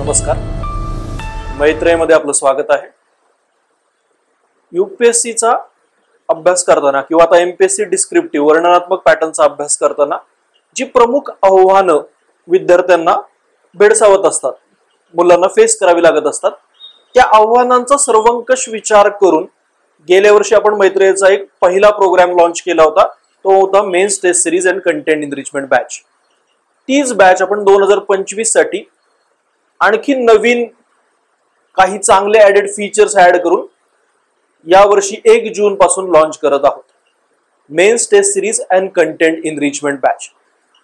नमस्कार, मैत्रेमध्ये आपलं स्वागत आहे। यूपीएससीचा अभ्यास करताना किंवा आता एमपीएससी डिस्क्रिप्टिव्ह वर्णनात्मक पॅटर्नचा अभ्यास करताना जी प्रमुख आव्हानं विद्यार्थ्यांना भेडसावत असतात, मुलांना फेस करावी लागत असतात, त्या आव्हानांचा सर्वंकष विचार करून गेल्या वर्षी आपण मैत्रेचा एक पहिला प्रोग्राम लॉन्च केला होता। तो होता mains test series and content enrichment batch. तीच बॅच आपण 2025 साठी आणखी नवीन काही चांगले ऍडेड फीचर्स ऍड करून या वर्षी 1 जून पासून लॉन्च करत आहोत। Mains test series and content enrichment batch.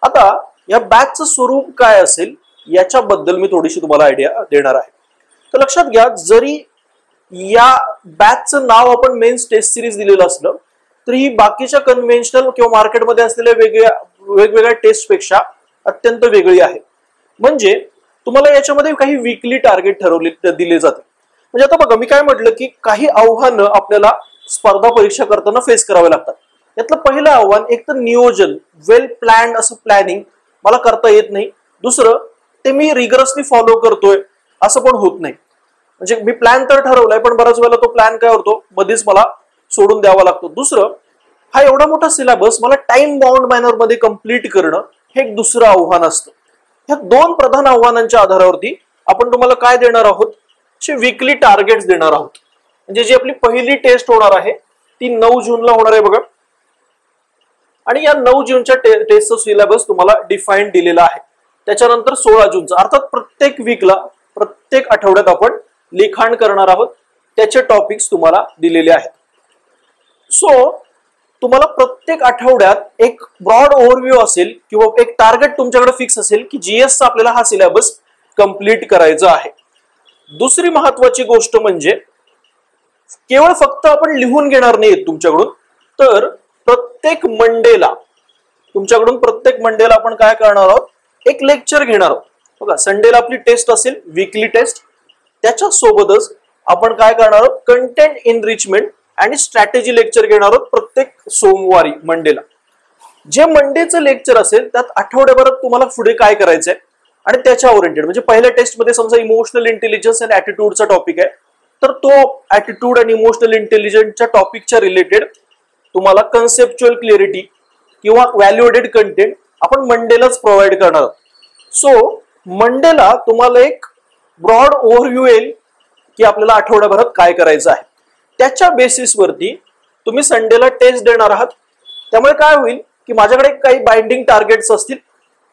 आता या बॅचचं स्वरूप काय असेल याच्याबद्दल मी थोडीशी तुम्हाला आयडिया देणार आहे। तर लक्षात घ्या, जरी या बॅचचं नाव आपण मेन्स टेस्ट सिरीज दिलेलं असलं तरी ही बाकीच्या कन्व्हेन्शनल किंवा मार्केटमध्ये असलेल्या वेगवेगळ्या टेस्ट पेक्षा अत्यंत वेगळी आहे। म्हणजे तुम्हाला याच्यामध्ये काही वीकली टार्गेट दिले जाते। म्हणजे आता बघा, मी काय म्हटलं की काही आव्हानं आपल्याला स्पर्धा परीक्षा करताना फेस करावे लागतात। यातलं पहिलं आव्हान एक तर नियोजन, वेल प्लॅन्ड असं प्लॅनिंग मला करता येत नाही। दुसरं, ते मी रिगरसली फॉलो करतोय असं पण होत नाही। म्हणजे मी प्लॅन तर ठरवलाय पण बऱ्याच वेळेला तो प्लॅन काय होतो, मध्येच मला सोडून द्यावा लागतो। दुसरं, हा एवढा मोठा सिलेबस मला टाइम बाउंड मॅनर मध्ये कंप्लीट करणं हे एक दुसरं आव्हान असतं। ह्या दोन प्रधान आव्हानांच्या आधारावरती आपण तुम्हाला काय देणार आहोत, वीकली टार्गेट्स देणार आहोत। म्हणजे जी आपली पहिली टेस्ट होणार आहे ती 9 जूनला होणार आहे बघा, आणि या 9 जूनच्या टेस्टचा सिलेबस तुम्हाला डिफाईन दिलेला आहे। त्याच्यानंतर 16 जूनचा, अर्थात प्रत्येक वीकला प्रत्येक आठवड्यात आपण लिखाण करणार आहोत, त्याचे टॉपिक्स तुम्हाला दिलेले आहेत। सो तुम्हाला प्रत्येक आठवड्यात एक ब्रॉड ओव्हरव्ह्यू असेल किंवा एक टार्गेट तुमच्याकडे फिक्स असेल की जीएस चा आपल्याला हा सिलेबस कंप्लीट करायचा आहे। दुसरी महत्त्वाची गोष्ट म्हणजे केवळ फक्त आपण लिहून घेणार नाहीत तुमच्याकडून, तर प्रत्येक मंडेला आपण काय करणार आहोत, एक लेक्चर घेणार आहोत। बघा, संडेला आपली टेस्ट असेल, वीकली टेस्ट, त्याच्या सोबतच आपण काय करणार आहोत, कंटेंट इनरिचमेंट आणि स्ट्रॅटेजी लेक्चर घेणार आहोत प्रत्येक सोमवारी मंडेला। जे मंडेचं लेक्चर असेल त्यात आठवड्याभरात तुम्हाला पुढे काय करायचंय आणि त्याच्या ओरिएंटेड, म्हणजे पहिल्या टेस्ट मध्ये समजा इमोशनल इंटेलिजन्स अँड ऍटिट्यूडचा टॉपिक आहे, तर तो ऍटिट्यूड आणि इमोशनल इंटेलिजन्सच्या टॉपिकच्या रिलेटेड तुम्हाला कन्सेप्च्युअल क्लिअरिटी किंवा व्हॅल्युएटेड कंटेंट आपण मंडेलाच प्रोव्हाइड करणार आहोत। सो मंडेला तुम्हाला एक ब्रॉड ओव्हरव्ह्यू येईल की आपल्याला आठवड्याभरात काय करायचं आहे। त्याच्या बेसिसवरती तुम्ही संडेला टेस्ट देणार आहात। त्यामुळे काय होईल की माझ्याकडे काही बाइंडिंग टार्गेट्स असतील,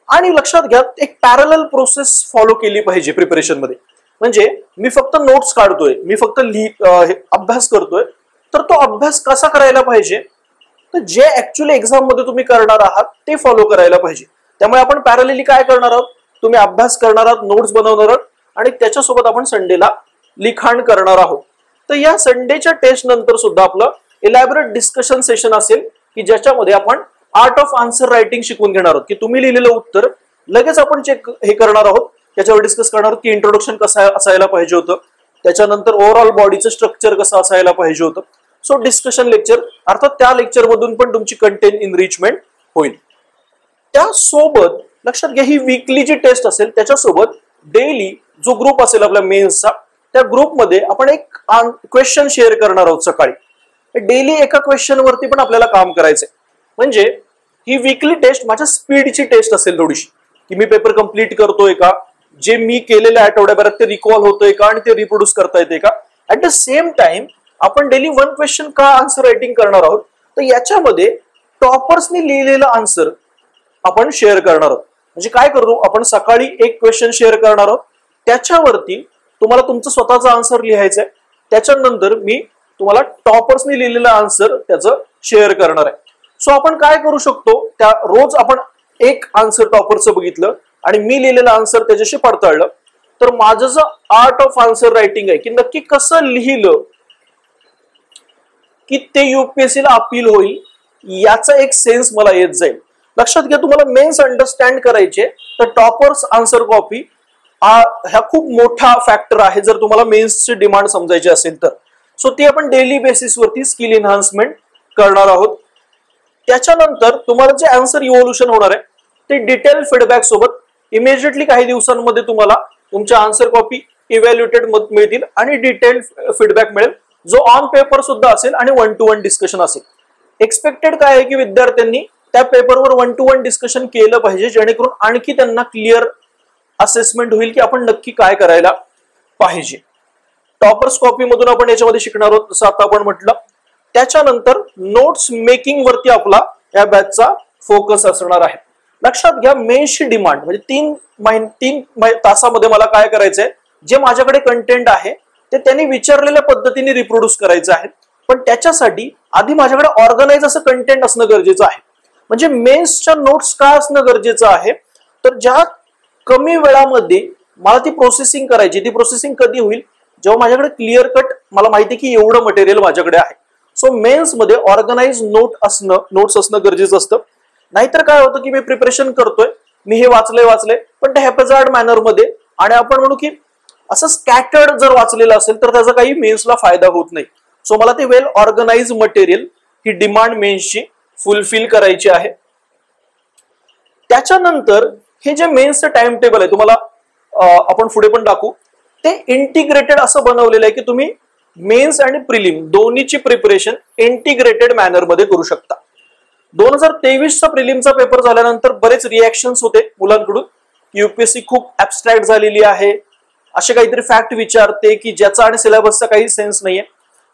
आणि लक्षात घ्या एक पॅरलल प्रोसेस फॉलो केली पाहिजे प्रिपरेशन मध्ये। म्हणजे मी फक्त नोट्स काढतोय, मी फक्त अभ्यास करतोय, तर तो अभ्यास कसा करायला पाहिजे, तर जे ऍक्च्युअली एक्झाम मध्ये तुम्ही करणार आहात ते फॉलो करायला पाहिजे। त्यामुळे आपण पॅरलली काय करणार आहोत, तुम्ही अभ्यास करणार आहात, नोट्स बनवणार आहात, आणि त्याच्यासोबत आपण संडेला लिखाण करणार आहोत। तर या संडेच्या टेस्ट नंतर सुद्धा आपलं इलॅबोरेट डिस्कशन सेशन असेल की ज्याच्यामध्ये आपण आर्ट ऑफ आन्सर रायटिंग शिकून घेणार आहोत की तुम्ही लिहिलेलं उत्तर लगेच आपण चेक करणार आहोत, त्याच्यावर डिस्कस करणार आहोत की इंट्रोडक्शन कसं असायला पाहिजे होतं, त्याच्यानंतर ओव्हरऑल बॉडीचं स्ट्रक्चर कसं असायला पाहिजे होतं। सो डिस्कशन लेक्चर, अर्थात त्या लेक्चर मधून पण तुमची कंटेंट इनरिचमेंट होईल। त्यासोबत लक्षात घ्या, ही वीकली जी टेस्ट असेल त्याच्यासोबत डेली जो ग्रुप असेल आपल्या मेन्सचा, त्या ग्रुपमध्ये आपण एक क्वेश्चन शेअर करणार आहोत सकाळी। डेली एका क्वेश्चन वरती पण आपल्याला काम करायचंय। म्हणजे ही वीकली टेस्ट माझ्या स्पीडची टेस्ट असेल थोडीशी, की मी पेपर कंप्लीट करतोय का, जे मी केलेल्या आठवड्याभरात ते रिकॉल होतोय का आणि ते रिप्रोड्यूस करता येते का। ऍट द सेम टाइम आपण डेली 1 क्वेश्चन का आन्सर रायटिंग करणार आहोत, तर याच्यामध्ये टॉपर्सनी लिहिलेलं आन्सर आपण शेअर करणार आहोत। म्हणजे काय करू, आपण सकाळी एक क्वेश्चन शेअर करणार आहोत, त्याच्यावरती तुम्हाला तुमचं स्वतःचा आन्सर लिहायचंय, त्याच्यानंतर मी तुम्हाला टॉपर्सनी लिहिलेलं आन्सर त्याचं शेअर करणार आहे। सो आपण काय करू शकतो, त्या रोज आपण एक आन्सर टॉपरचं बघितलं आणि मी लिहिलेलं आन्सर त्याच्याशी पडताळलं, तर माझं जे आर्ट ऑफ आन्सर रायटिंग आहे की नक्की कसं लिहिलं की ते यूपीएससीला अपील होईल, याचा एक सेन्स मला येत जाईल। लक्षात घ्या, तुम्हाला मेन्स अंडरस्टँड करायचे तर टॉपर्स आन्सर कॉपी हा खूप मोठा फॅक्टर आहे जर तुम्हाला मेन्सची डिमांड समजायची असेल तर। सो ती आपण डेली बेसिसवरती स्किल एनहान्समेंट करणार आहोत। त्याच्यानंतर तुम्हाला जे आन्सर इव्होल्युशन होणार आहे ते डिटेल फीडबॅक सोबत इमिजिएटली काही दिवसांमध्ये तुम्हाला तुमच्या आन्सर कॉपी इव्हॅल्युएटेड मिळतील आणि डिटेल्ड फीडबॅक मिळेल, जो ऑन पेपर सुद्धा असेल आणि 1-to-1 डिस्कशन असेल. एक्सपेक्टेड काय आहे की विद्यार्थ्यांनी त्या पेपरवर 1-to-1 डिस्कशन केलं पाहिजे, जेणेकरून आणखी त्यांना क्लिअर असेसमेंट होईल की आपण नक्की काय करायला पाहिजे. टॉपर्स कॉपी मधून आपण याच्यामध्ये शिकणार आहोत, जसं आता आपण म्हटलं. त्याच्यानंतर नोट्स मेकिंग वरती आपला या बॅचचा फोकस असणार आहे. लक्षात घ्या, मेन्सची डिमांड म्हणजे 3 तासामध्ये मला काय करायचंय, जे माझ्याकडे कंटेंट आहे ते त्यांनी विचारलेल्या पद्धतीने रिप्रोड्यूस करायचं आहे. पण त्याच्यासाठी आधी माझ्याकडे ऑर्गनाइज असं कंटेंट असणं गरजेचं आहे. म्हणजे मेन्सच्या नोट्स काय असणं गरजेचं आहे, तर ज्या कमी वेळामध्ये मला ती प्रोसेसिंग करायची, ती प्रोसेसिंग कधी होईल, जेव्हा माझ्याकडे क्लिअर कट मला माहिती की एवढं मटेरियल माझ्याकडे आहे. सो मेन्स मध्ये ऑर्गनाइज नोट्स असणं गरजेचं असतं. नाहीतर काय होतं की मी प्रिपरेशन करतोय, मी हे वाचलंय पण ते हॅपेझार्ड मॅनर मध्ये, आणि आपण म्हणू की असं स्कॅटर्ड जर वाचलेलं असेल तर त्याचा काही मेन्सला फायदा होत नाही. सो मला ते वेल ऑर्गनाइज मटेरियल ही डिमांड मेन्सची फुलफिल करायची आहे. त्याच्यानंतर हे जे मेन्सचं टाइम टेबल आहे, तुम्हाला आपण पुढे पण दाखवू, ते इंटिग्रेटेड असं बनवलेलं आहे की तुम्ही मेन्स आणि प्रिलिम दोन्हीची प्रिपरेशन इंटिग्रेटेड मॅनर मध्ये करू शकता. 2023चा प्रिलिमचा पेपर झाल्यानंतर बरेच रिॲक्शन्स होते मुलांकडून, युपीएससी खूप ऍबस्ट्रॅक्ट झालेली आहे, असे काहीतरी फॅक्ट विचारते की ज्याचा आणि सिलेबसचा काही सेन्स नाहीये.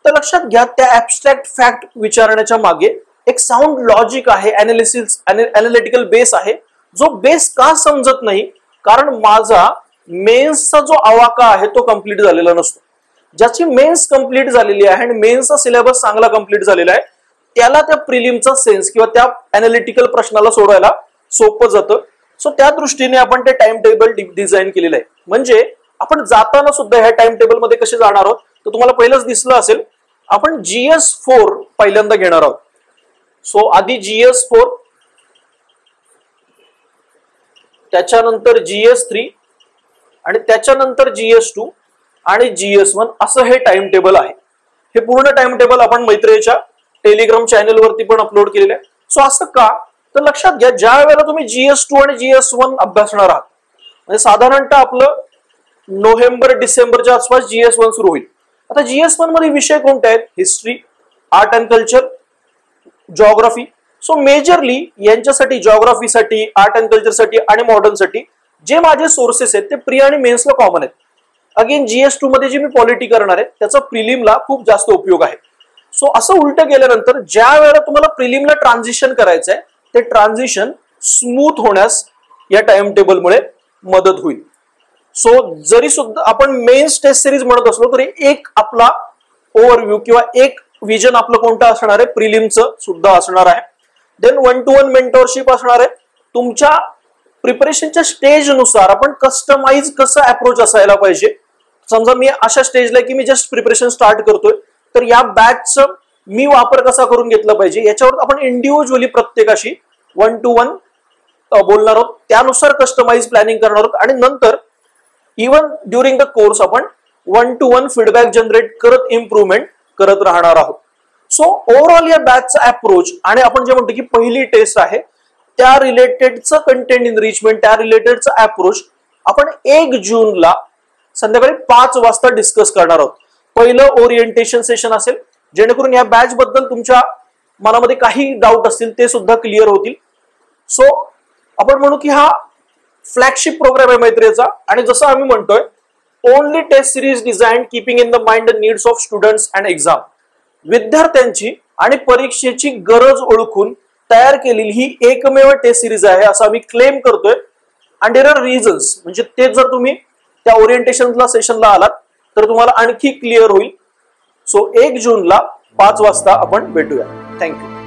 तर लक्षात घ्या, त्या ऍबस्ट्रॅक्ट फॅक्ट विचारण्याच्या मागे एक साऊंड लॉजिक आहे, एनालिटिकल बेस आहे. जो बेस का समजत नाही, कारण माझा मेन्सचा जो आवाका आहे तो कंप्लीट झालेला नसतो. ज्याची मेन्स कंप्लीट झालेली आहे आणि मेन्सचा सिलेबस चांगला कंप्लीट झालेला आहे, त्याला त्या प्रिलिमचा सेन्स किंवा त्या अनालिटिकल प्रश्नाला सोडवायला सोपं जातं. सो त्या दृष्टीने आपण ते टाइम टेबल डिझाईन केलेलं आहे. म्हणजे आपण जाताना सुद्धा ह्या टाइम टेबल मध्ये कसे जाणार आहोत, तर तुम्हाला पहिलंच दिसलं असेल, आपण GS4 पहिल्यांदा घेणार आहोत. सो आधी GS4, त्याच्यानंतर GS3 आणि त्याच्यानंतर GS2 आणि GS1 असं हे टाइम टेबल आहे. हे पूर्ण टाइम टेबल आपण मैत्रीच्या टेलिग्राम चॅनल वरती पण अपलोड केलेलं आहे. सो असं का, तर लक्षात घ्या, ज्या वेळेला तुम्ही GS2 आणि GS1 अभ्यासणार आहात, म्हणजे साधारणतः आपलं नोव्हेंबर-डिसेंबरच्या आसपास GS1 सुरू होईल. आता GS1 मध्ये विषय कोणते आहेत, history, art and culture, geography. So majorly यांच्यासाठी, जॉग्राफीसाठी, आर्ट अँड कल्चरसाठी आणि मॉडर्नसाठी जे माझे सोर्सेस आहेत ते प्री आणि मेन्सला कॉमन आहेत. अगेन GS2 मध्ये जे मी पॉलिटी करणार आहे त्याचा प्रिलिमला खूप जास्त उपयोग आहे. सो असं उलट गेल्यानंतर ज्या वेळेला तुम्हाला प्रिलिमला ट्रान्झिशन करायचं आहे, ते ट्रान्झिशन स्मूथ होण्यास या टाइम टेबलमुळे मदत होईल. सो जरी सुद्धा आपण मेन्स टेस्ट सिरीज म्हणत असलो तरी एक आपला ओव्हरव्ह्यू किंवा एक विजन आपलं कोणतं असणार आहे, प्रिलिमचं सुद्धा असणार आहे. देन 1-to-1 मेंटरशिप असणार आहे. तुमच्या प्रिपरेशनच्या स्टेजनुसार आपण कस्टमाइज कसं अप्रोच असायला पाहिजे. समजा मी अशा स्टेजला की मी जस्ट प्रिपरेशन स्टार्ट करतोय, तर या बॅचचं मी वापर कसा करून घेतला पाहिजे याच्यावर आपण इंडिव्हिज्युअली प्रत्येकाशी 1-to-1 बोलणार आहोत. त्यानुसार कस्टमाइज प्लॅनिंग करणार आहोत आणि नंतर इवन ड्युरिंग द कोर्स आपण 1-to-1 फीडबॅक जनरेट करत इम्प्रूव्हमेंट करत राहणार आहोत. सो ओव्हरऑल या बॅचचा अप्रोच आणि आपण जे म्हणतो की पहिली टेस्ट आहे त्या रिलेटेडचं कंटेंट इनरिचमेंट, त्या रिलेटेडचं अप्रोच आपण 1 जूनला संध्याकाळी 5 वाजता डिस्कस करणार आहोत. पहिलं ओरिएंटेशन सेशन असेल, जेणेकरून या बॅच बद्दल तुमच्या मनामध्ये काही डाऊट असतील ते सुद्धा क्लिअर होतील. सो आपण म्हणू की हा फ्लॅगशिप प्रोग्राम आहे मैत्रीचा, आणि जसं आम्ही म्हणतोय, only test series design keeping in the mind the needs of students and exam. विद्यार्थ्यांची आणि परीक्षेची गरज ओळखून तयार केलेली ही एकमेव टेस्ट सिरीज आहे असं आम्ही क्लेम करतोय. अँड देयर आर रिझन्स, म्हणजे ते जर तुम्ही त्या ओरिएंटेशनला सेशनला आलात तर तुम्हाला आणखी क्लिअर होईल. सो 1 जूनला 5 वाजता आपण भेटूया. थँक्यू.